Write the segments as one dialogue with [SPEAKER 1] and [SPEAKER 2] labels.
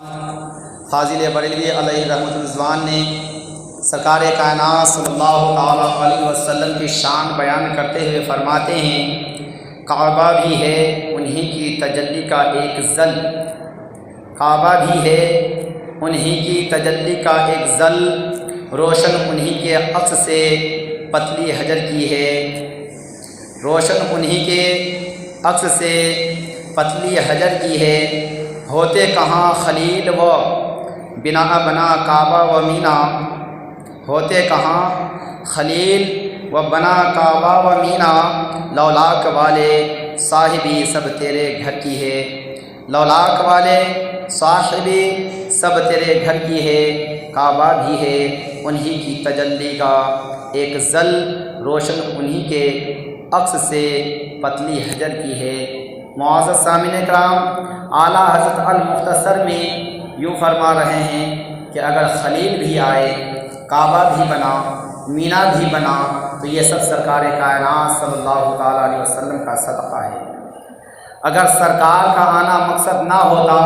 [SPEAKER 1] فاضل بریلوی علیہ رحمۃ الرضوان نے سرکار کائنات صلی اللہ تعالیٰ علیہ وسلم کی شان بیان کرتے ہوئے فرماتے ہیں کعبہ بھی ہے انہی کی تجلی کا ایک ذل، کعبہ بھی ہے انہی کی تجلی کا ایک ذل، روشن انہی کے عکس سے پتلی حجر کی ہے، روشن انہی کے عکس سے پتلی حجر کی ہے، ہوتے کہاں خلیل و بنا بنا کعبہ و مینا، ہوتے کہاں خلیل و بنا کعبہ و مینا، لولاک والے صاحبی سب تیرے گھر کی ہے، لولاک والے صاحبی سب تیرے گھر کی ہے، کعبہ بھی ہے انہی کی تجلی کا ایک ذل، روشن انہی کے عکس سے پتلی حجر کی ہے۔ معزز سامعین کرام، اعلیٰ حضرت المختصر میں یوں فرما رہے ہیں کہ اگر خلیل بھی آئے، کعبہ بھی بنا، مینا بھی بنا، تو یہ سب سرکار کائنات صلی اللہ تعالیٰ علیہ وسلم کا صدقہ ہے۔ اگر سرکار کا آنا مقصد نہ ہوتا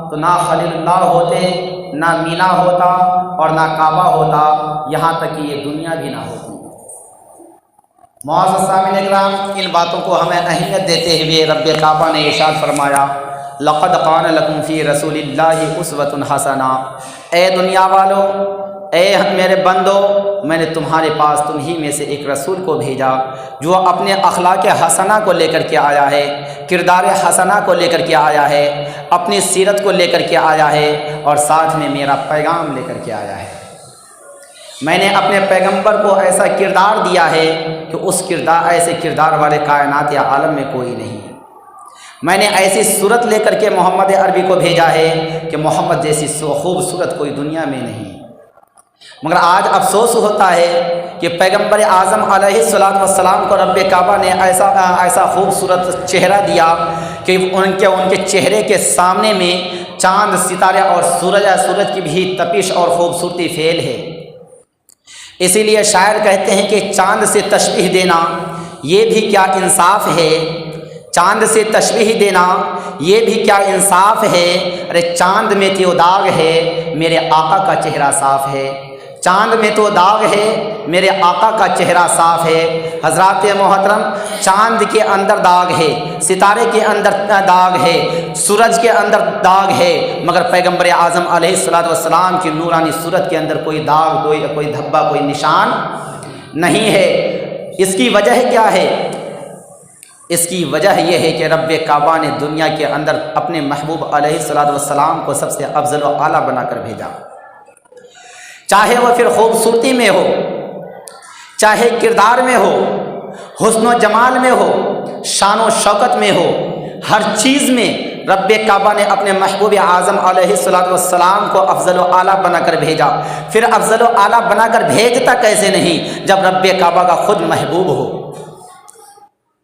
[SPEAKER 1] تو نہ خلیل اللہ ہوتے، نہ مینا ہوتا اور نہ کعبہ ہوتا، یہاں تک کہ یہ دنیا بھی نہ ہوتی۔ معزز سامعین کرام، ان باتوں کو ہمیں اہمیت دیتے ہوئے رب کعبہ نے ارشاد فرمایا لقد کان لکم فی رسول اللہ اسوۃ حسنہ، اے دنیا والو، اے میرے بندو، میں نے تمہارے پاس تمہیں میں سے ایک رسول کو بھیجا جو اپنے اخلاق حسنہ کو لے کر کے آیا ہے، کردار حسنہ کو لے کر کے آیا ہے، اپنی سیرت کو لے کر کے آیا ہے، اور ساتھ میں میرا پیغام لے کر کے آیا ہے۔ میں نے اپنے پیغمبر کو ایسا کردار دیا ہے کہ ایسے کردار والے کائنات یا عالم میں کوئی نہیں۔ میں نے ایسی صورت لے کر کے محمد عربی کو بھیجا ہے کہ محمد جیسی خوبصورت کوئی دنیا میں نہیں۔ مگر آج افسوس ہوتا ہے کہ پیغمبر اعظم علیہ الصلوۃ والسلام کو رب کعبہ نے ایسا خوبصورت چہرہ دیا کہ ان کے چہرے کے سامنے میں چاند، ستارے اور سورج کی بھی تپش اور خوبصورتی فیل ہے۔ اسی لیے شاعر کہتے ہیں کہ چاند سے تشبیہ دینا یہ بھی کیا انصاف ہے، چاند سے تشبیہ دینا یہ بھی کیا انصاف ہے، ارے چاند میں تو داغ ہے میرے آقا کا چہرہ صاف ہے، چاند میں تو داغ ہے میرے آقا کا چہرہ صاف ہے۔ حضرات محترم، چاند کے اندر داغ ہے، ستارے کے اندر داغ ہے، سورج کے اندر داغ ہے، مگر پیغمبر اعظم علیہ الصلوۃ والسلام کی نورانی صورت کے اندر کوئی داغ، کوئی دھبا، کوئی نشان نہیں ہے۔ اس کی وجہ کیا ہے؟ اس کی وجہ یہ ہے کہ رب کعبہ نے دنیا کے اندر اپنے محبوب علیہ الصلوۃ والسلام کو سب سے افضل و اعلیٰ بنا کر بھیجا، چاہے وہ پھر خوبصورتی میں ہو، چاہے کردار میں ہو، حسن و جمال میں ہو، شان و شوکت میں ہو، ہر چیز میں رب کعبہ نے اپنے محبوب اعظم علیہ الصلوۃ والسلام کو افضل و اعلیٰ بنا کر بھیجا۔ پھر افضل و اعلیٰ بنا کر بھیجتا کیسے نہیں جب رب کعبہ کا خود محبوب ہو،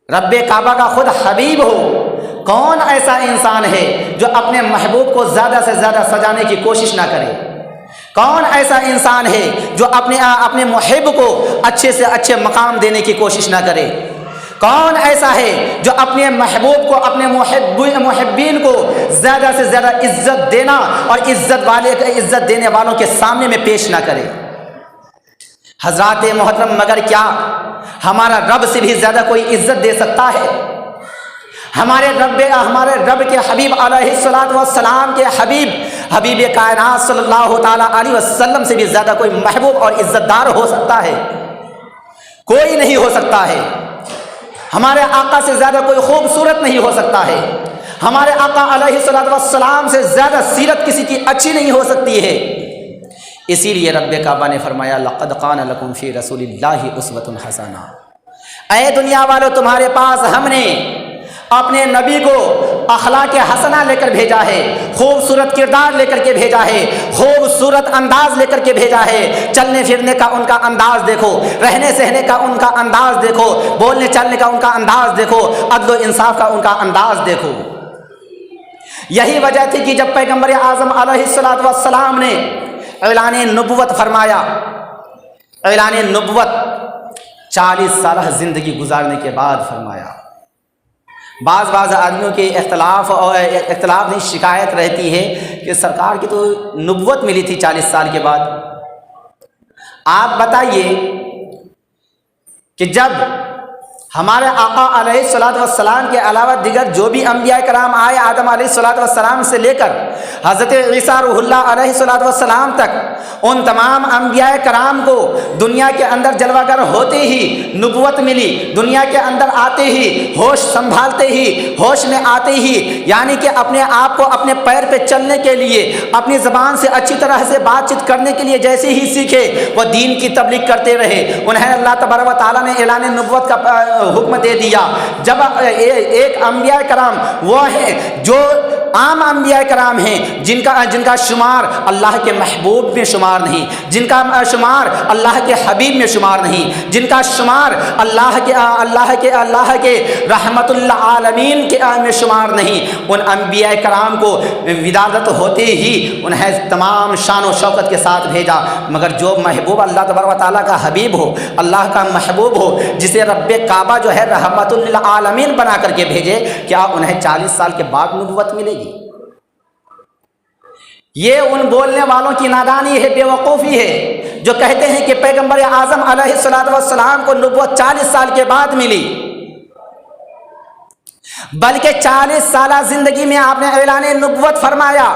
[SPEAKER 1] رب کعبہ کا خود حبیب ہو۔ کون ایسا انسان ہے جو اپنے محبوب کو زیادہ سے زیادہ سجانے کی کوشش نہ کرے؟ کون ایسا انسان ہے جو اپنے محب کو اچھے سے اچھے مقام دینے کی کوشش نہ کرے؟ کون ایسا ہے جو اپنے محبوب کو، اپنے محبین کو زیادہ سے زیادہ عزت دینا اور عزت دینے والوں کے سامنے میں پیش نہ کرے؟ حضرات محترم، مگر کیا ہمارا رب سے بھی زیادہ کوئی عزت دے سکتا ہے؟ ہمارے رب کے حبیب علیہ الصلوۃ والسلام کے حبیب کائنات صلی اللہ تعالیٰ علیہ وسلم سے بھی زیادہ کوئی محبوب اور عزت دار ہو سکتا ہے؟ کوئی نہیں ہو سکتا ہے۔ ہمارے آقا سے زیادہ کوئی خوبصورت نہیں ہو سکتا ہے۔ ہمارے آقا علیہ الصلوۃ والسلام سے زیادہ سیرت کسی کی اچھی نہیں ہو سکتی ہے۔ اسی لیے رب کعبہ نے فرمایا لقد کان لکم فی رسول اللہ اسوۃ حسنہ، اے دنیا والو، تمہارے پاس ہم نے اپنے نبی کو اخلاق حسنہ لے کر بھیجا ہے، خوبصورت کردار لے کر کے بھیجا ہے، خوبصورت انداز لے کر کے بھیجا ہے۔ چلنے پھرنے کا ان کا انداز دیکھو، رہنے سہنے کا ان کا انداز دیکھو، بولنے چلنے کا ان کا انداز دیکھو، عدل و انصاف کا ان کا انداز دیکھو۔ یہی وجہ تھی کہ جب پیغمبر اعظم علیہ الصلوۃ والسلام نے اعلان نبوت فرمایا، اعلان نبوت 40 سالہ زندگی گزارنے کے بعد فرمایا، بعض آدمیوں کے اختلاف نہیں شکایت رہتی ہے کہ سرکار کی تو نبوت ملی تھی 40 سال کے بعد. آپ بتائیے کہ جب ہمارے آقا علیہ الصلوۃ والسلام کے علاوہ دیگر جو بھی انبیاء کرام آئے، آدم علیہ الصلوۃ والسلام سے لے کر حضرت عیسیٰ روح اللہ علیہ الصلوۃ والسلام تک، ان تمام انبیاء کرام کو دنیا کے اندر جلوہ گر ہوتے ہی نبوت ملی. دنیا کے اندر آتے ہی، ہوش سنبھالتے ہی، ہوش میں آتے ہی، یعنی کہ اپنے آپ کو اپنے پیر پہ چلنے کے لیے، اپنی زبان سے اچھی طرح سے بات چیت کرنے کے لیے جیسے ہی سیکھے، وہ دین کی تبلیغ کرتے رہے. انہیں اللہ تبارک و تعالیٰ نے اعلان نبوت کا حکم دے دیا. جب ایک انبیاء کرام وہ ہیں جو عام انبیاء کرام ہیں جن کا شمار اللہ کے محبوب میں شمار نہیں، جن کا شمار اللہ کے حبیب میں شمار نہیں، جن کا شمار اللہ کے رحمت العالمین کے میں شمار نہیں. ان انبیاء کرام کو ولادت ہوتے ہی انہیں تمام شان و شوکت کے ساتھ بھیجا. مگر جو محبوب اللہ تبارک و تعالیٰ کا حبیب ہو، اللہ کا محبوب ہو، جسے رب کعبہ جو ہے رحمت للعالمین بنا کر کے بھیجے، کیا انہیں 40 سال کے بعد نبوت ملے گی؟ یہ ان بولنے والوں کی نادانی ہے، بے وقوفی ہے، جو کہتے ہیں کہ پیغمبر اعظم علیہ الصلوۃ والسلام کو نبوت 40 سال کے بعد ملی. بلکہ 40 سالہ زندگی میں آپ نے اعلان نبوت فرمایا.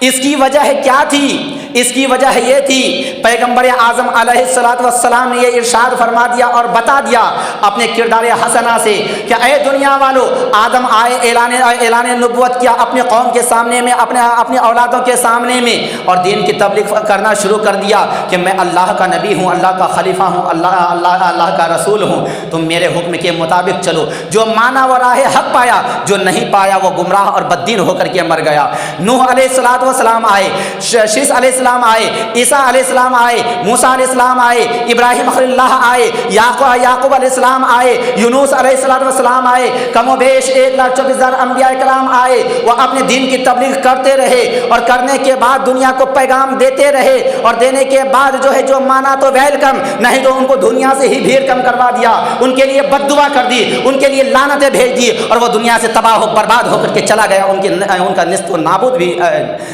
[SPEAKER 1] اس کی وجہ کیا تھی؟ اس کی وجہ یہ تھی، پیغمبر اعظم علیہ الصلوۃ والسلام نے یہ ارشاد فرما دیا اور بتا دیا اپنے کردار حسنہ سے کہ اے دنیا والو، آدم آئے، اعلان نبوت کیا اپنے قوم کے سامنے میں، اپنی اولادوں کے سامنے میں، اور دین کی تبلیغ کرنا شروع کر دیا کہ میں اللہ کا نبی ہوں، اللہ کا خلیفہ ہوں، اللہ کا رسول ہوں، تم میرے حکم کے مطابق چلو. جو مانا وہ راہ حق پایا، جو نہیں پایا وہ گمراہ اور بددین ہو کر کے مر گیا. نوح علیہ الصلوۃ والسلام آئے، شیس علیہ السلام آئے، عیسیٰ علیہ السلام آئے، موسیٰ علیہ السلام آئے، ابراہیم خلیل اللہ آئے، یعقوب علیہ السلام آئے، یونس علیہ السلام آئے، کم و بیش 1,24,000 انبیاء کرام آئے. وہ اپنے دین کی تبلیغ کرتے رہے اور کرنے کے بعد دنیا کو پیغام دیتے رہے، اور دینے کے بعد جو ہے جو مانا تو ویلکم، نہیں تو ان کو دنیا سے ہی بھیڑ کم کروا دیا، ان کے لیے بد دعا کر دی، ان کے لیے لعنتیں بھیج دی، اور وہ دنیا سے تباہ و برباد ہو کر کے چلا گیا. ان کا نست و نابود بھی،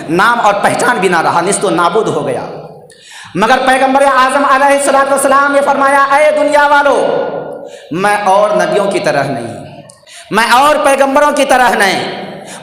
[SPEAKER 1] نام اور پہچان بھی نہ رہا، نست و نابود ہو گیا. مگر پیغمبر اعظم علیہ الصلوۃ والسلام نے فرمایا، اے دنیا والو، میں اور نبیوں کی طرح نہیں، میں اور پیغمبروں کی طرح نہیں،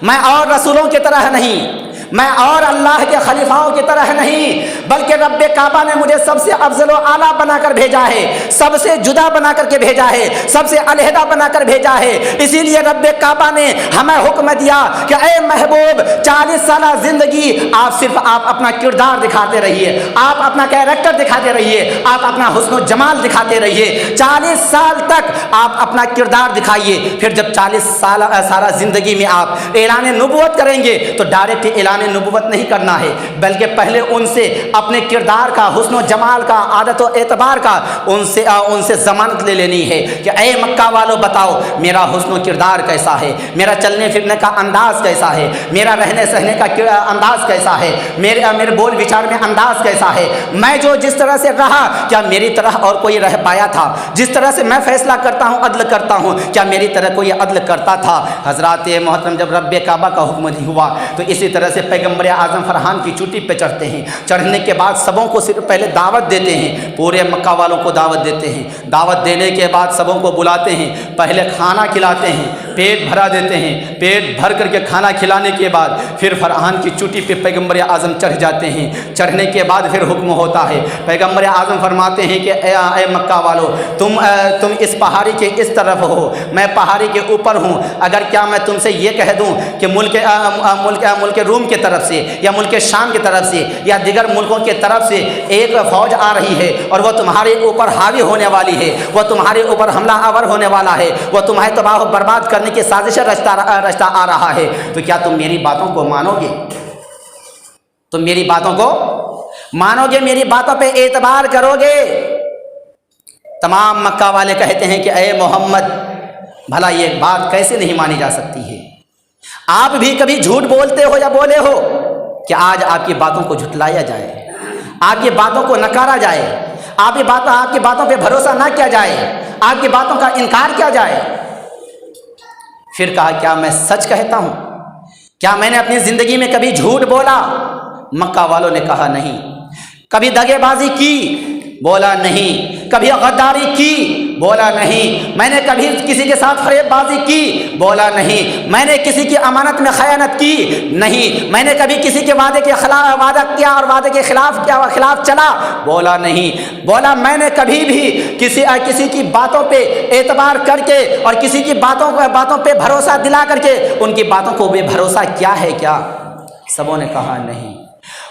[SPEAKER 1] میں اور رسولوں کی طرح نہیں، میں اور اللہ کے خلیفاؤں کی طرح نہیں، بلکہ رب کعبہ نے مجھے سب سے افضل و اعلیٰ بنا کر بھیجا ہے، سب سے جدا بنا کر کے بھیجا ہے، سب سے علیحدہ بنا کر بھیجا ہے. اسی لیے رب کعبہ نے ہمیں حکم دیا کہ اے محبوب، 40 سالہ زندگی آپ اپنا کردار دکھاتے رہیے، آپ اپنا کیریکٹر دکھاتے رہیے، آپ اپنا حسن و جمال دکھاتے رہیے. 40 سال تک آپ اپنا کردار دکھائیے. پھر جب 40 سالہ زندگی میں آپ اعلان نبوت کریں گے تو ڈائریکٹ اعلان نبوت نہیں کرنا ہے، بلکہ پہلے ان سے اپنے کردار کا، حسن و جمال کا، عادت و اعتبار کا ان سے ضمانت لے لینی ہے کہ اے مکہ والو بتاؤ میرا حسن و کردار کیسا ہے، میرا چلنے پھرنے کا انداز کیسا ہے، میرا رہنے سہنے کا انداز کیسا ہے، میرے بول وچار میں انداز کیسا ہے. میں جو جس طرح سے رہا، کیا میری طرح اور کوئی رہ پایا تھا؟ جس طرح سے میں فیصلہ کرتا ہوں، عدل کرتا ہوں، کیا میری طرح کوئی عدل کرتا تھا؟ حضرات محترم، جب رب کعبہ کا حکم ہوا تو اسی طرح سے پیغمبر اعظم فرحان کی چوٹی پہ چڑھتے ہیں. چڑھنے کے بعد سبوں کو صرف پہلے دعوت دیتے ہیں، پورے مکہ والوں کو دعوت دیتے ہیں. دعوت دینے کے بعد سبوں کو بلاتے ہیں، پہلے کھانا کھلاتے ہیں، پیٹ بھرا دیتے ہیں. پیٹ بھر کر کے کھانا کھلانے کے بعد پھر فرحان کی چوٹی پہ پیغمبر اعظم چڑھ جاتے ہیں. چڑھنے کے بعد پھر حکم ہوتا ہے، پیغمبر اعظم فرماتے ہیں کہ اے مکہ والو، تم اس پہاڑی کے اس طرف ہو، میں پہاڑی کے اوپر ہوں. اگر کیا میں تم سے یہ کہہ دوں کہ ملک روم کی طرف سے یا ملک شام کی طرف سے یا دیگر ملکوں کی طرف سے ایک فوج آ رہی ہے اور وہ تمہارے اوپر حاوی ہونے والی ہے، وہ تمہارے اوپر حملہ آور ہونے والا ہے، وہ تمہیں تباہ و برباد کرنے کی سازشیں رچتا آ رہا ہے، تو کیا تم میری باتوں کو مانو گے؟ تم میری باتوں کو مانو گے؟ میری باتوں پہ اعتبار کرو گے؟ تمام مکہ والے کہتے ہیں کہ اے محمد، بھلا یہ بات کیسے نہیں مانی جا سکتی ہے؟ آپ بھی کبھی جھوٹ بولتے ہو یا بولے ہو کہ آج آپ کی باتوں کو جھٹلایا جائے، آپ کی باتوں کو نکارا جائے، آپ کی باتوں پہ بھروسہ نہ کیا جائے، آپ کی باتوں کا انکار کیا جائے؟ پھر کہا کیا میں سچ کہتا ہوں؟ کیا میں نے اپنی زندگی میں کبھی جھوٹ بولا؟ مکہ والوں نے کہا نہیں۔ کبھی دغے بازی کی؟ بولا نہیں۔ کبھی غداری کی؟ بولا نہیں۔ میں نے کبھی کسی کے ساتھ فریب بازی کی؟ بولا نہیں۔ میں نے کسی کی امانت میں خیانت کی؟ نہیں۔ میں نے کبھی کسی کے وعدے کے خلاف وعدہ کیا اور وعدے کے خلاف کیا اور خلاف چلا؟ بولا نہیں۔ بولا میں نے کبھی بھی کسی کی باتوں پہ اعتبار کر کے اور کسی کی باتوں پہ بھروسہ دلا کر کے ان کی باتوں کو بے بھروسہ کیا ہے کیا؟ سبوں نے کہا نہیں۔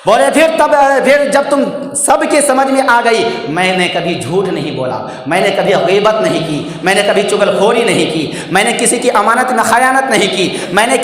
[SPEAKER 1] بولے پھر جب تم سب کی سمجھ میں آ گئی، میں نے کبھی جھوٹ نہیں بولا، میں نے کبھی غیبت نہیں کی، میں نے کبھی چغلخوری نہیں کی، میں نے کسی کی امانت میں خیانت نہیں کی، میں نے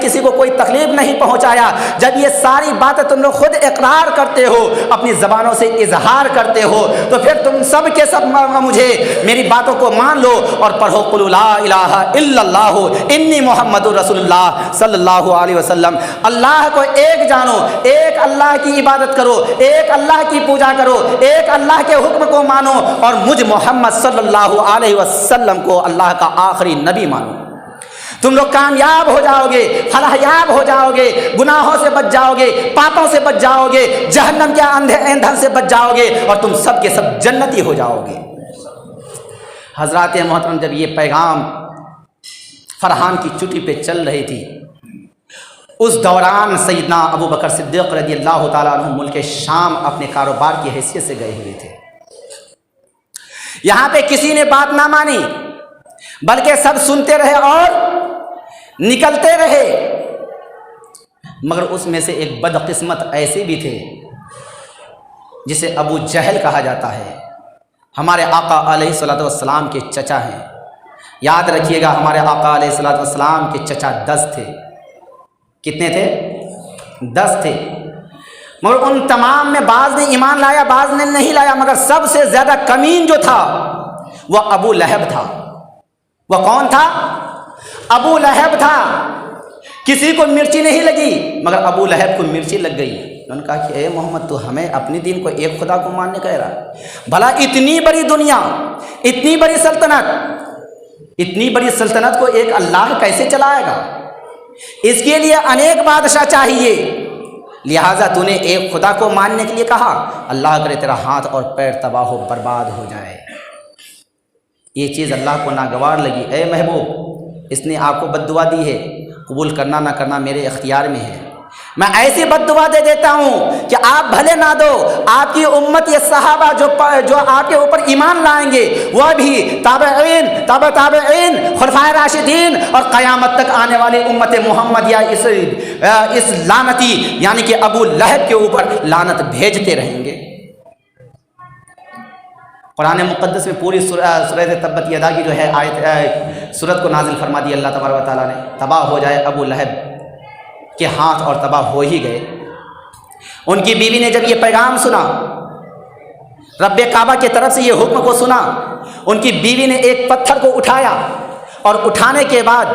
[SPEAKER 1] کسی کو کوئی تکلیف نہیں پہنچایا۔ جب یہ ساری باتیں تم لوگ خود اقرار کرتے ہو، اپنی زبانوں سے اظہار کرتے ہو، تو پھر تم سب کے سب مجھے میری باتوں کو مان لو اور پڑھو قل لا الہ الا اللہ انی محمد رسول اللہ صلی اللہ علیہ وسلم۔ اللہ کو ایک جانو، ایک اللہ کی عبادت کرو، ایک اللہ کی پوجا کرو، ایک اللہ کے حکم کو مانو اور مجھ محمد صلی اللہ علیہ وسلم کو اللہ کا آخری نبی مانو۔ تم لوگ کامیاب ہو جاؤ گے، فلاح یاب ہو جاؤ گے، گناہوں سے بچ جاؤ گے، پاپوں سے بچ جاؤ گے، جہنم کے ایندھن سے بچ جاؤ گے اور تم سب کے سب جنتی ہو جاؤ گے۔ حضرات محترم، جب یہ پیغام فرحان کی چٹی پہ چل رہی تھی، اس دوران سیدنا ابو بکر صدیق رضی اللہ تعالیٰ عنہ ملک شام اپنے کاروبار کی حیثیت سے گئے ہوئے تھے۔ یہاں پہ کسی نے بات نہ مانی، بلکہ سب سنتے رہے اور نکلتے رہے۔ مگر اس میں سے ایک بدقسمت ایسے بھی تھے جسے ابو جہل کہا جاتا ہے، ہمارے آقا علیہ الصلوۃ والسلام کے چچا ہیں۔ یاد رکھیے گا، ہمارے آقا علیہ الصلوۃ والسلام کے چچا 10 تھے۔ کتنے تھے؟ 10 تھے۔ مگر ان تمام میں بعض نے ایمان لایا، بعض نے نہیں لایا، مگر سب سے زیادہ کمین جو تھا وہ ابو لہب تھا۔ وہ کون تھا؟ ابو لہب تھا۔ کسی کو مرچی نہیں لگی مگر ابو لہب کو مرچی لگ گئی۔ انہوں نے کہا کہ اے محمد، تو ہمیں اپنے دین کو ایک خدا کو ماننے کہہ رہا ہے؟ بھلا اتنی بڑی دنیا، اتنی بڑی سلطنت کو ایک اللہ کیسے چلائے گا؟ اس کے لیے انیک بادشاہ چاہیے، لہٰذا تو نے ایک خدا کو ماننے کے لیے کہا، اللہ کرے تیرا ہاتھ اور پیر تباہ و برباد ہو جائے۔ یہ چیز اللہ کو ناگوار لگی۔ اے محبوب، اس نے آپ کو بد دعا دی ہے، قبول کرنا نہ کرنا میرے اختیار میں ہے۔ میں ایسی بد دعا دے دیتا ہوں کہ آپ بھلے نہ دو، آپ کی امت یہ صحابہ جو آپ کے اوپر ایمان لائیں گے وہ بھی تابعین، تابع تابعین، خلفائے راشدین اور قیامت تک آنے والی امت محمد یا اس لعنتی یعنی کہ ابو لہب کے اوپر لعنت بھیجتے رہیں گے۔ قرآن مقدس میں پوری سورہ تبت یدا کی جو ہے آیت سورت کو نازل فرما دی اللہ تبارک و تعالیٰ نے، تباہ ہو جائے ابو لہب کے ہاتھ، اور تباہ ہو ہی گئے۔ ان کی بیوی نے جب یہ پیغام سنا، رب کعبہ کی طرف سے یہ حکم کو سنا، ان کی بیوی نے ایک پتھر کو اٹھایا اور اٹھانے کے بعد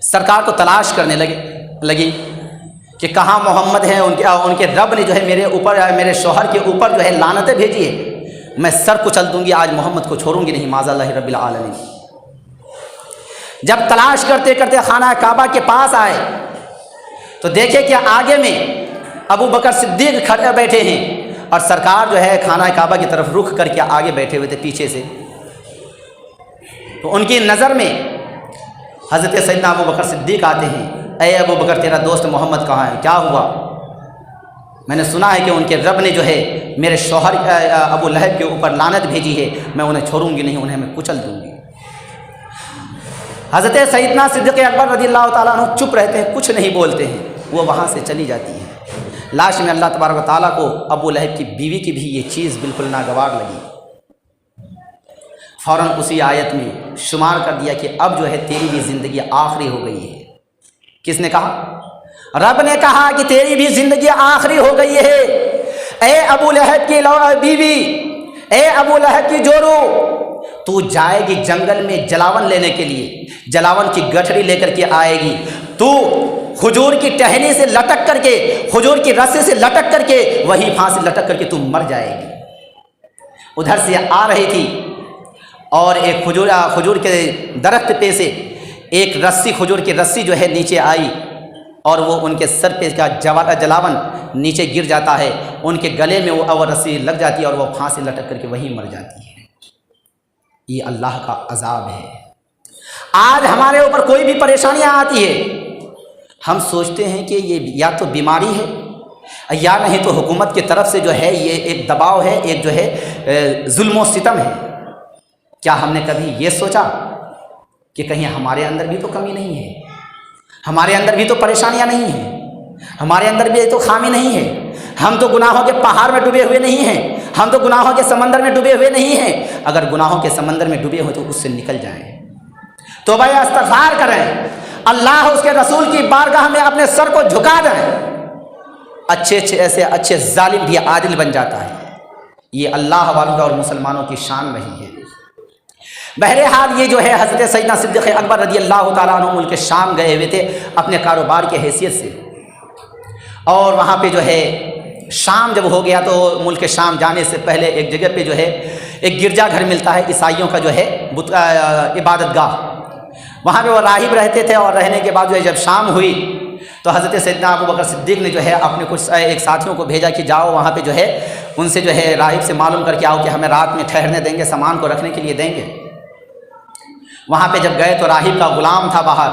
[SPEAKER 1] سرکار کو تلاش کرنے لگی کہ کہاں محمد ہیں۔ ان کے رب نے جو ہے میرے اوپر، میرے شوہر کے اوپر جو ہے لعنتیں بھیجی ہے، میں سر کچل دوں گی، آج محمد کو چھوڑوں گی نہیں، معاذ اللہ رب العالمین۔ جب تلاش کرتے کرتے خانہ کعبہ کے پاس آئے تو دیکھے کہ آگے میں ابو بکر صدیق کھڑے بیٹھے ہیں اور سرکار جو ہے خانہ کعبہ کی طرف رخ کر کے آگے بیٹھے ہوئے تھے پیچھے سے۔ تو ان کی نظر میں حضرت سیدنا ابو بکر صدیق آتے ہیں۔ اے ابو بکر، تیرا دوست محمد کہاں ہے؟ کیا ہوا؟ میں نے سنا ہے کہ ان کے رب نے جو ہے میرے شوہر ابو لہب کے اوپر لعنت بھیجی ہے، میں انہیں چھوڑوں گی نہیں، انہیں میں کچل دوں گی۔ حضرت سیدنا صدیق اکبر رضی اللہ تعالیٰ عنہ چپ رہتے ہیں، کچھ نہیں بولتے ہیں، وہ وہاں سے چلی جاتی ہے۔ لاش میں اللہ تبارک و تعالیٰ کو ابو لہب کی بیوی کی بھی یہ چیز بالکل ناگوار لگی، فوراً اسی آیت میں شمار کر دیا کہ اب جو ہے تیری بھی زندگی آخری ہو گئی ہے۔ کس نے کہا؟ رب نے کہا کہ تیری بھی زندگی آخری ہو گئی ہے۔ اے ابو لہب کی بیوی، اے ابو لہب کی جورو، تو جائے گی جنگل میں جلاون لینے کے لیے، جلاون کی گٹھڑی لے کر کے آئے گی، تو کھجور کی ٹہنی سے لٹک کر کے، کھجور کی رسے سے لٹک کر کے، وہی پھانسی لٹک کر کے تم مر جائے گی۔ ادھر سے آ رہی تھی اور ایک کھجور کے درخت پہ سے ایک رسی کھجور کی رسی جو ہے نیچے آئی اور وہ ان کے سر پہ کا جلاون نیچے گر جاتا ہے، ان کے گلے میں وہ رسی لگ جاتی ہے اور وہ پھانسی لٹک کر کے وہیں مر جاتی ہے۔ یہ اللہ کا عذاب ہے۔ آج ہمارے اوپر کوئی بھی پریشانیاں آتی ہے، ہم سوچتے ہیں کہ یہ یا تو بیماری ہے یا نہیں تو حکومت کی طرف سے جو ہے یہ ایک دباؤ ہے، ایک جو ہے ظلم و ستم ہے۔ کیا ہم نے کبھی یہ سوچا کہ کہیں ہمارے اندر بھی تو کمی نہیں ہے، ہمارے اندر بھی تو پریشانیاں نہیں ہیں، ہمارے اندر بھی تو خامی نہیں ہے؟ ہم تو گناہوں کے پہاڑ میں ڈوبے ہوئے نہیں ہیں، ہم تو گناہوں کے سمندر میں ڈوبے ہوئے نہیں ہیں۔ اگر گناہوں کے سمندر میں ڈوبے ہوئے تو اس سے نکل جائیں، توبہ استغفار کریں، اللہ اس کے رسول کی بارگاہ میں اپنے سر کو جھکا دیں، اچھے ظالم بھی عادل بن جاتا ہے۔ یہ اللہ والوں اور مسلمانوں کی شان رہی ہے۔ بہرحال یہ جو ہے حضرت سیدنا صدیق اکبر رضی اللہ تعالیٰ عنہ ملک شام گئے ہوئے تھے اپنے کاروبار کی حیثیت سے، اور وہاں پہ جو ہے شام جب ہو گیا تو ملک شام جانے سے پہلے ایک جگہ پہ جو ہے ایک گرجا گھر ملتا ہے عیسائیوں کا جو ہے عبادت گاہ، وہاں پہ وہ راہب رہتے تھے، اور رہنے کے بعد جو ہے جب شام ہوئی تو حضرت سیدنا ابو بکر صدیق نے جو ہے اپنے کچھ ایک ساتھیوں کو بھیجا کہ جاؤ وہاں پہ جو ہے ان سے جو ہے راہب سے معلوم کر کے آؤ کہ ہمیں رات میں ٹھہرنے دیں گے، سامان کو رکھنے کے لیے دیں گے۔ وہاں پہ جب گئے تو راہب کا غلام تھا باہر،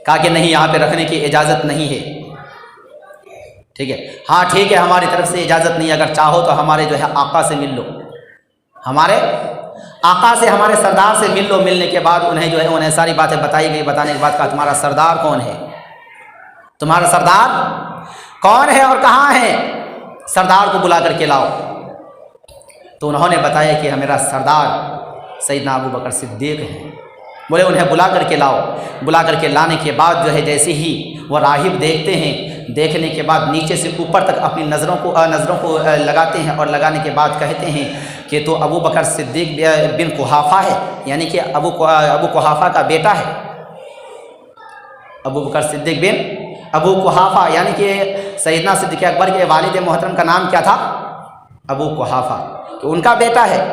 [SPEAKER 1] کہا کہ نہیں یہاں پہ رکھنے کی اجازت نہیں ہے۔ ٹھیک ہے، ہاں ٹھیک ہے، ہماری طرف سے اجازت نہیں، اگر چاہو تو ہمارے جو ہے آقا سے مل لو، ہمارے آقا سے، ہمارے سردار سے مل لو۔ ملنے کے بعد انہیں جو ہے انہیں ساری باتیں بتائی گئی، بتانے کے بعد کہا تمہارا سردار کون ہے، تمہارا سردار کون ہے اور کہاں ہے، سردار کو بلا کر کے لاؤ۔ تو انہوں نے بتایا کہ میرا سردار سیدنا ابو بکر صدیق ہے۔ بولے انہیں بلا کر کے لاؤ۔ بلا کر کے لانے کے بعد جو ہے جیسے ہی وہ راہب دیکھتے ہیں، دیکھنے کے بعد نیچے سے اوپر تک اپنی نظروں کو لگاتے ہیں، اور لگانے کے بعد کہتے ہیں کہ تو ابو بکر صدیق بن قحافہ ہے، یعنی کہ ابو قحافہ کا بیٹا ہے۔ ابو بکر صدیق بن ابو قحافہ، یعنی کہ سیدنا صدیق اکبر کے والد محترم کا نام کیا تھا؟ ابو قحافہ، تو ان کا بیٹا ہے۔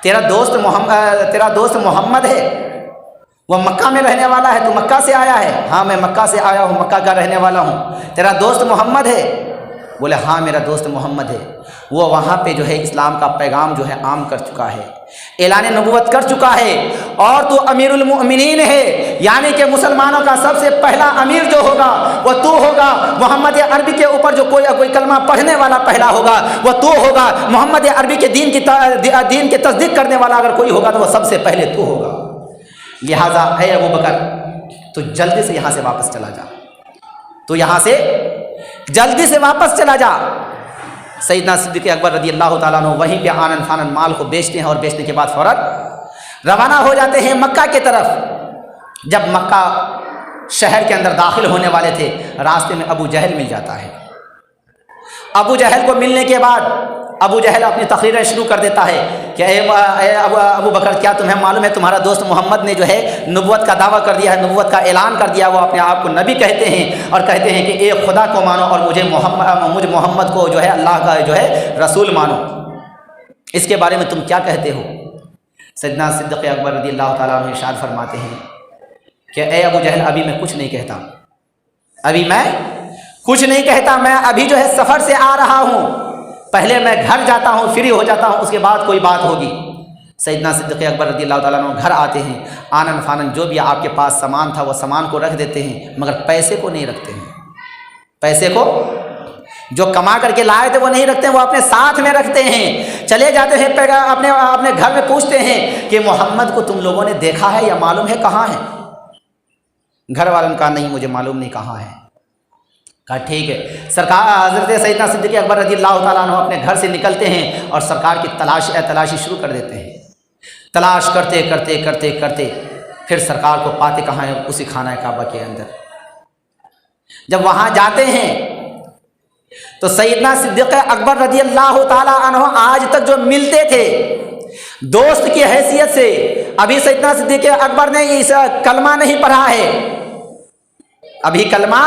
[SPEAKER 1] تیرا دوست محمد ہے، وہ مکہ میں رہنے والا ہے، تو مکہ سے آیا ہے؟ ہاں میں مکہ سے آیا ہوں، مکہ کا رہنے والا ہوں۔ تیرا دوست محمد ہے؟ بولے ہاں میرا دوست محمد ہے۔ وہ وہاں پہ جو ہے اسلام کا پیغام جو ہے عام کر چکا ہے، اعلان نبوت کر چکا ہے، اور تو امیر المؤمنین ہے، یعنی کہ مسلمانوں کا سب سے پہلا امیر جو ہوگا وہ تو ہوگا۔ محمد عربی کے اوپر جو کوئی کلمہ پڑھنے والا پہلا ہوگا وہ تو ہوگا۔ محمد عربی کے دین کی تصدیق کرنے والا اگر کوئی ہوگا تو وہ سب سے پہلے تو ہوگا۔ لہٰذا اے ابو بکر تو جلدی سے یہاں سے واپس چلا جا، تو یہاں سے جلدی سے واپس چلا جا۔ سیدنا صدیق اکبر رضی اللہ تعالیٰ عنہ وہیں پہ آنن فانن مال کو بیچتے ہیں، اور بیچنے کے بعد فوراً روانہ ہو جاتے ہیں مکہ کی طرف۔ جب مکہ شہر کے اندر داخل ہونے والے تھے، راستے میں ابو جہل مل جاتا ہے۔ ابو جہل کو ملنے کے بعد ابو جہل اپنی تقریریں شروع کر دیتا ہے کہ اے ابو بکر، کیا تمہیں معلوم ہے تمہارا دوست محمد نے جو ہے نبوت کا دعویٰ کر دیا ہے، نبوت کا اعلان کر دیا، وہ اپنے آپ کو نبی کہتے ہیں، اور کہتے ہیں کہ ایک خدا کو مانو اور مجھ محمد کو جو ہے اللہ کا جو ہے رسول مانو۔ اس کے بارے میں تم کیا کہتے ہو؟ سیدنا صدیق اکبر رضی اللہ تعالیٰ عنہ ارشاد فرماتے ہیں کہ اے ابو جہل، ابھی میں کچھ نہیں کہتا، ابھی میں کچھ نہیں کہتا، میں ابھی جو ہے سفر سے آ رہا ہوں، پہلے میں گھر جاتا ہوں، فری ہو جاتا ہوں، اس کے بعد کوئی بات ہوگی۔ سیدنا صدیق اکبر رضی اللہ تعالیٰ عنہ گھر آتے ہیں، آنن فانن جو بھی آپ کے پاس سامان تھا وہ سامان کو رکھ دیتے ہیں، مگر پیسے کو نہیں رکھتے ہیں۔ پیسے کو جو کما کر کے لائے تھے وہ نہیں رکھتے ہیں، وہ اپنے ساتھ میں رکھتے ہیں۔ چلے جاتے ہیں اپنے گھر میں، پوچھتے ہیں کہ محمد کو تم لوگوں نے دیکھا ہے یا معلوم ہے کہاں ہے؟ گھر والوں نے کہا نہیں مجھے معلوم نہیں کہاں ہے۔ کہا ٹھیک ہے۔ سرکار حضرت سیدنا صدیق اکبر رضی اللہ تعالیٰ عنہ اپنے گھر سے نکلتے ہیں اور سرکار کی تلاشی شروع کر دیتے ہیں۔ تلاش کرتے کرتے کرتے کرتے پھر سرکار کو پاتے کہاں ہے؟ اسی خانہ کعبہ کے اندر۔ جب وہاں جاتے ہیں تو سیدنا صدیق اکبر رضی اللہ تعالیٰ عنہ آج تک جو ملتے تھے دوست کی حیثیت سے، ابھی سیدنا صدیق اکبر نے اس کلمہ نہیں پڑھا ہے، ابھی کلمہ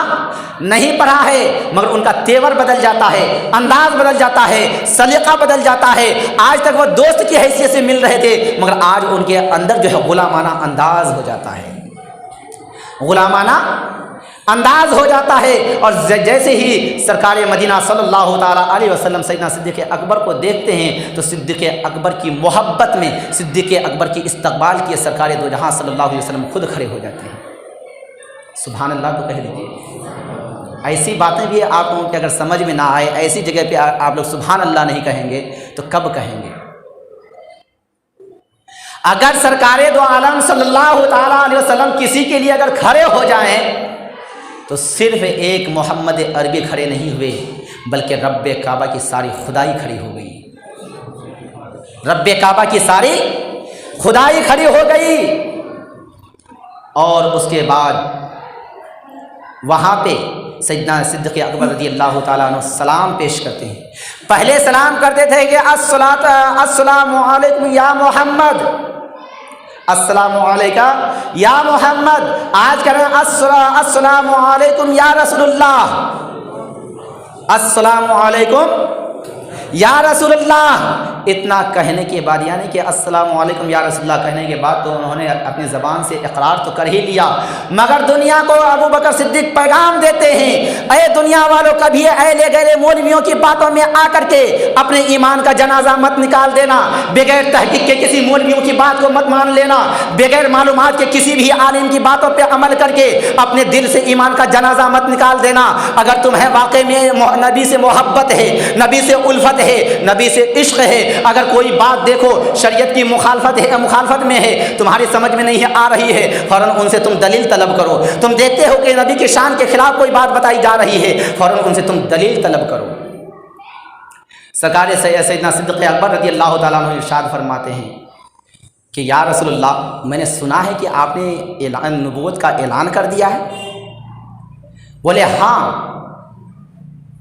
[SPEAKER 1] نہیں پڑھا ہے مگر ان کا تیور بدل جاتا ہے، انداز بدل جاتا ہے، سلیقہ بدل جاتا ہے۔ آج تک وہ دوست کی حیثیت سے مل رہے تھے مگر آج ان کے اندر جو ہے غلامانہ انداز ہو جاتا ہے، غلامانہ انداز ہو جاتا ہے۔ اور جیسے ہی سرکار مدینہ صلی اللہ تعالیٰ علیہ وسلم سیدنا صدیق اکبر کو دیکھتے ہیں تو صدیق اکبر کی محبت میں، صدیق اکبر کی استقبال کیے سرکار دو جہاں صلی اللہ علیہ وسلم خود کھڑے ہو جاتے ہیں۔ سبحان اللہ تو کہہ دیجیے۔ ایسی باتیں بھی آپ لوگوں کے اگر سمجھ میں نہ آئے، ایسی جگہ پہ آپ لوگ سبحان اللہ نہیں کہیں گے تو کب کہیں گے؟ اگر سرکار دو عالم صلی اللہ تعالیٰ علیہ وسلم کسی کے لیے اگر کھڑے ہو جائیں تو صرف ایک محمد عربی کھڑے نہیں ہوئے بلکہ رب کعبہ کی ساری خدائی کھڑی ہو گئی، رب کعبہ کی ساری خدائی کھڑی ہو گئی۔ اور اس کے بعد وہاں پہ سیدنا صدیق اکبر رضی اللہ تعالیٰ عنہ سلام پیش کرتے ہیں۔ پہلے سلام کرتے تھے کہ السلام علیکم یا محمد، السلام علیکم یا محمد۔ آج کریں السلام علیکم یا رسول اللہ، السلام علیکم یا رسول اللہ۔ اتنا کہنے کے بعد یعنی کہ السلام علیکم یا رسول اللہ کہنے کے بعد تو انہوں نے اپنی زبان سے اقرار تو کر ہی لیا مگر دنیا کو ابو بکر صدیق پیغام دیتے ہیں، اے دنیا والوں کبھی اہل غیر مولویوں کی باتوں میں آ کر کے اپنے ایمان کا جنازہ مت نکال دینا، بغیر تحقیق کے کسی مولویوں کی بات کو مت مان لینا، بغیر معلومات کے کسی بھی عالم کی باتوں پہ عمل کر کے اپنے دل سے ایمان کا جنازہ مت نکال دینا۔ اگر تمہیں واقعی میں نبی سے محبت ہے، نبی سے الفت ہے، نبی سے عشق ہے، اگر کوئی بات دیکھو شریعت کی مخالفت میں ہے، تمہاری سمجھ میں نہیں آ رہی ہے، فوراً ان سے تم دلیل طلب کرو۔ تم دیکھتے ہو کہ نبی کی شان کے خلاف کوئی بات بتائی جا رہی ہے، فوراً ان سے تم دلیل طلب کرو۔ سرکار سیدنا صدیق اکبر رضی اللہ تعالیٰ عنہ ارشاد فرماتے ہیں کہ یا رسول اللہ میں نے سنا ہے کہ آپ نے نبوت کا اعلان کر دیا ہے۔ بولے ہاں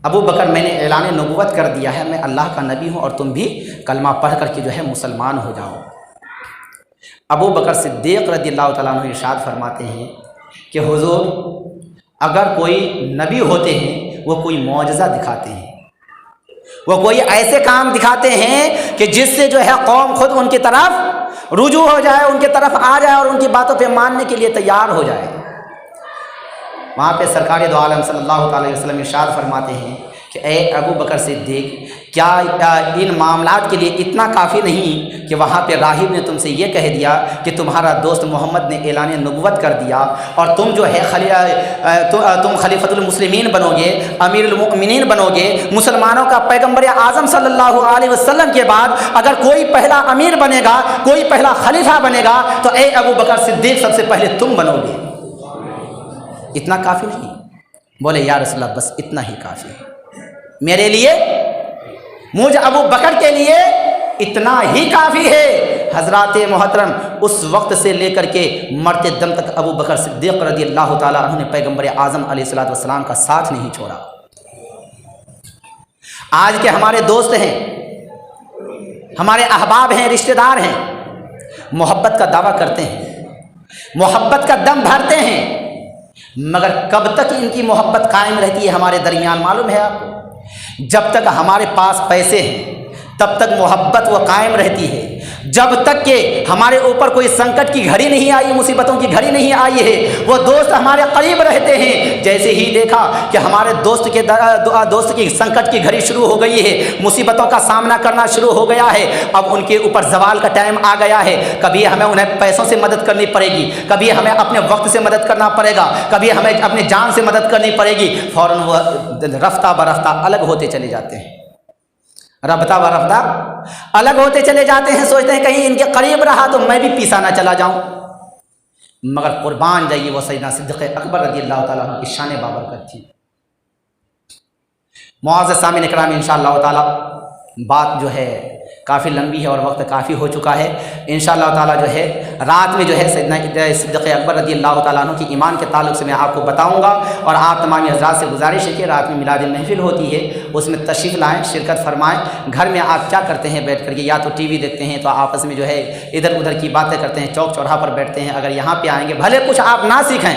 [SPEAKER 1] ابو بکر میں نے اعلان نبوت کر دیا ہے، میں اللہ کا نبی ہوں اور تم بھی کلمہ پڑھ کر کے جو ہے مسلمان ہو جاؤ۔ ابو بکر صدیق رضی اللہ تعالیٰ عنہ ارشاد فرماتے ہیں کہ حضور اگر کوئی نبی ہوتے ہیں وہ کوئی معجزہ دکھاتے ہیں، وہ کوئی ایسے کام دکھاتے ہیں کہ جس سے جو ہے قوم خود ان کی طرف رجوع ہو جائے، ان کی طرف آ جائے اور ان کی باتوں پہ ماننے کے لیے تیار ہو جائے۔ وہاں پہ سرکار دو عالم صلی اللہ تعالی وسلم ارشاد فرماتے ہیں کہ اے ابو بکر صدیق کیا ان معاملات کے لیے اتنا کافی نہیں کہ وہاں پہ راہب نے تم سے یہ کہہ دیا کہ تمہارا دوست محمد نے اعلان نبوت کر دیا اور تم جو ہے تم خلیفۃ المسلمین بنو گے، امیر المؤمنین بنو گے، مسلمانوں کا پیغمبر اعظم صلی اللہ علیہ وسلم کے بعد اگر کوئی پہلا امیر بنے گا، کوئی پہلا خلیفہ بنے گا تو اے ابو بکر صدیق سب سے پہلے تم بنو گے۔ اتنا کافی نہیں؟ بولے یا رسول اللہ بس اتنا ہی کافی ہے میرے لیے، مجھ ابو بکر کے لیے اتنا ہی کافی ہے۔ حضرات محترم اس وقت سے لے کر کے مرتے دم تک ابو بکر صدیق رضی اللہ تعالیٰ عنہ نے پیغمبر اعظم علیہ الصلوۃ والسلام کا ساتھ نہیں چھوڑا۔ آج کے ہمارے دوست ہیں، ہمارے احباب ہیں، رشتہ دار ہیں، محبت کا دعویٰ کرتے ہیں، محبت کا دم بھرتے ہیں مگر کب تک ان کی محبت قائم رہتی ہے ہمارے درمیان معلوم ہے آپ کو؟ جب تک ہمارے پاس پیسے ہیں تب تک محبت وہ قائم رہتی ہے، جب تک کہ ہمارے اوپر کوئی سنکٹ کی گھڑی نہیں آئی، مصیبتوں کی گھڑی نہیں آئی ہے وہ دوست ہمارے قریب رہتے ہیں۔ جیسے ہی دیکھا کہ ہمارے دوست کی سنکٹ کی گھڑی شروع ہو گئی ہے، مصیبتوں کا سامنا کرنا شروع ہو گیا ہے، اب ان کے اوپر زوال کا ٹائم آ گیا ہے، کبھی ہمیں انہیں پیسوں سے مدد کرنی پڑے گی، کبھی ہمیں اپنے وقت سے مدد کرنا پڑے گا، کبھی ہمیں اپنے جان سے مدد کرنی پڑے گی، فوراً وہ رفتہ برفتہ الگ ہوتے چلے جاتے ہیں، رفتہ برفتہ الگ ہوتے چلے جاتے ہیں، سوچتے ہیں کہیں ان کے قریب رہا تو میں بھی پیسا نہ چلا جاؤں۔ مگر قربان جائیے وہ سیدنا صدیق اکبر رضی اللہ تعالیٰ عنہ کی شان بابرکت تھی۔ معزز سامعین اکرام انشاءاللہ تعالیٰ بات جو ہے کافی لمبی ہے اور وقت کافی ہو چکا ہے، انشاءاللہ تعالیٰ جو ہے رات میں جو ہے سیدنا صدیق اکبر رضی اللہ تعالیٰ عنہ کی ایمان کے تعلق سے میں آپ کو بتاؤں گا، اور آپ تمام حضرات سے گزارش ہے کہ رات میں میلاد محفل ہوتی ہے اس میں تشریف لائیں، شرکت فرمائیں۔ گھر میں آپ کیا کرتے ہیں بیٹھ کر کے؟ یا تو ٹی وی دیکھتے ہیں تو آپس میں جو ہے ادھر ادھر کی باتیں کرتے ہیں، چوک چوراہا پر بیٹھتے ہیں، اگر یہاں پہ آئیں گے بھلے کچھ آپ نہ سیکھیں